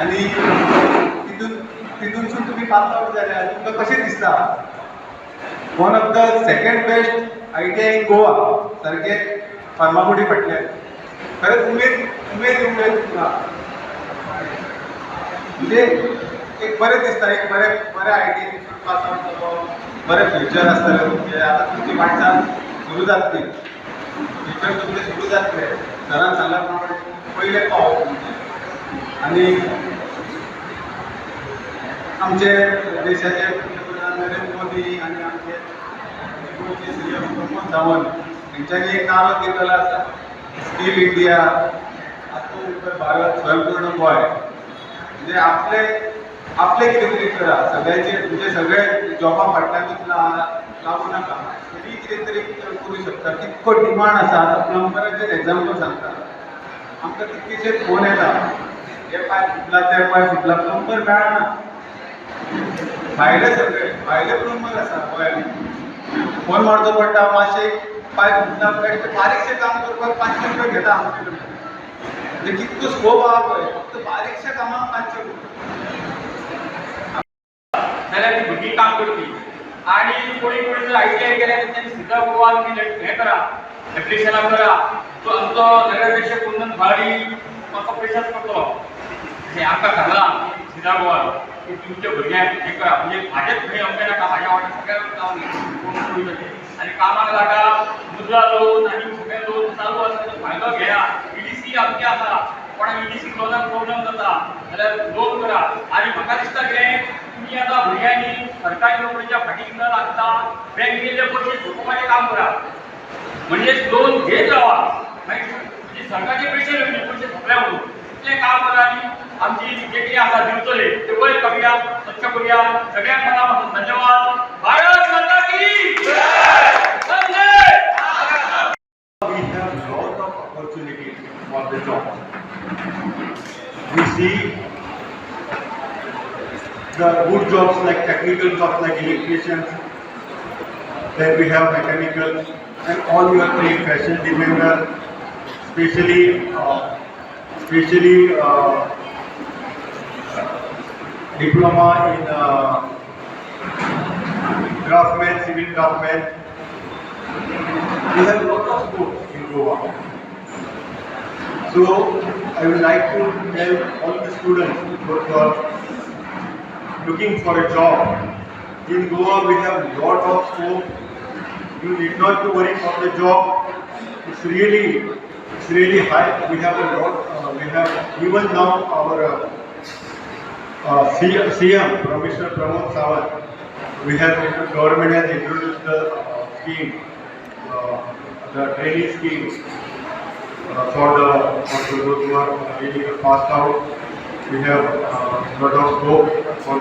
आणि तिथूनसून तुम्ही pass out जाल्यार तुमकां कशें दिसता? One of the second best ITI in Goa सारखे फार्मागुडी फाटल्यान खरेंच उमेद उमेद उमेद तुमकां म्हणजे एक बरें दिसता एक बरे ITI पास आउट जालो बरें फ्युचर आसतलें तुमचें आतां तुमची वाटचाल सुरू जातली फ्युचर तुमचें सुरू जातलें सरान सांगल्या प्रमाणे पयले पावल तुमचें आणि आमचे देशाचे पंतप्रधान नरेंद्र मोदी आणि आमचे गोंयचे CM प्रमोद सावंत हेंच्यांनी एक नारो दिलेलो आसा स्कील इंडिया आत्मनिर्भर भारत स्वयंपूर्ण गोंय म्हणजे आपले कितें तरी करा सगळ्यांचे म्हणजे सगळे जॉबा फाटल्यानूच लागू नाका तरी कितें तरी करूं शकता कितको डिमांड आसा आतां प्लंबराचेर एग्जाम्पल सांगता आमकां कितकेशे फोन येता हे पाय फुटला ते पाय फुटला प्लंबर मेळना भायले सगळे भायले प्लंबर आसा गोंयांत फोन मारचो पडटा मातशे पाय फुटला बारीकशें काम करपाक 500 रुपया घेता आमचे कडेन म्हणजे कितको स्कोप आहा पळय फक्त बारीकशे कामाक 500 रुपया जाल्यार ती भुरगीं काम करपी आणि कोणी जर ITI केल्या तर त्यांनी सुद्धा गोवा तुम्ही हे करा एप्लिकेशनां करा तो आमचो नगराध्यक्ष कुंदन भाडी म्हाका प्रेशर करतलो हे आमकां सांगलां सिधा गोवा की तुमच्या भुरग्यांक हे करा म्हणजे म्हाजेच भंय अमके नाका म्हाज्या वांगडा सगळ्यांक गांवनी आणि कामाक लागा मुद्रा लोन आणि सगळे लोन चालू आसा तो फायदो घेया EDC आमचे आसा कोणाक EDC लोनाक प्रॉब्लेम जाता जाल्यार लोन करा आणि म्हाका दिसता कितें तुम्ही आता भुरग्यांनी सरकारी नोकरीच्या फाटीक न लागता बँकेचे पयशे झोपपाचें काम करा म्हणजे लोन घेत रावा म्हणजे सरकारचे पयशे घेवचे पयशे झोपल्या म्हणून इतलें काम करा आणि आमची जे कितें आसा दिवचले ते वयर करूया स्वच्छ करूया सगळ्यांक मना पासून धन्यवाद भारत माता की जय We have lot of opportunity for the job. We see the good jobs like technical jobs like electricians, then we have mechanical and all your trade, fashion designer, especially diploma in craftsman, civil craftsman. We have a lot of scope in Goa. So I would like to tell all the students who are looking for a job. In Goa we have a lot of scope. You need not to worry for the job. It's really high. We have a lot. We have even now our CM, Mr. Pramod Sawant. We have government has introduced the scheme. The training schemes for those who are really passed out. We have lot of scope for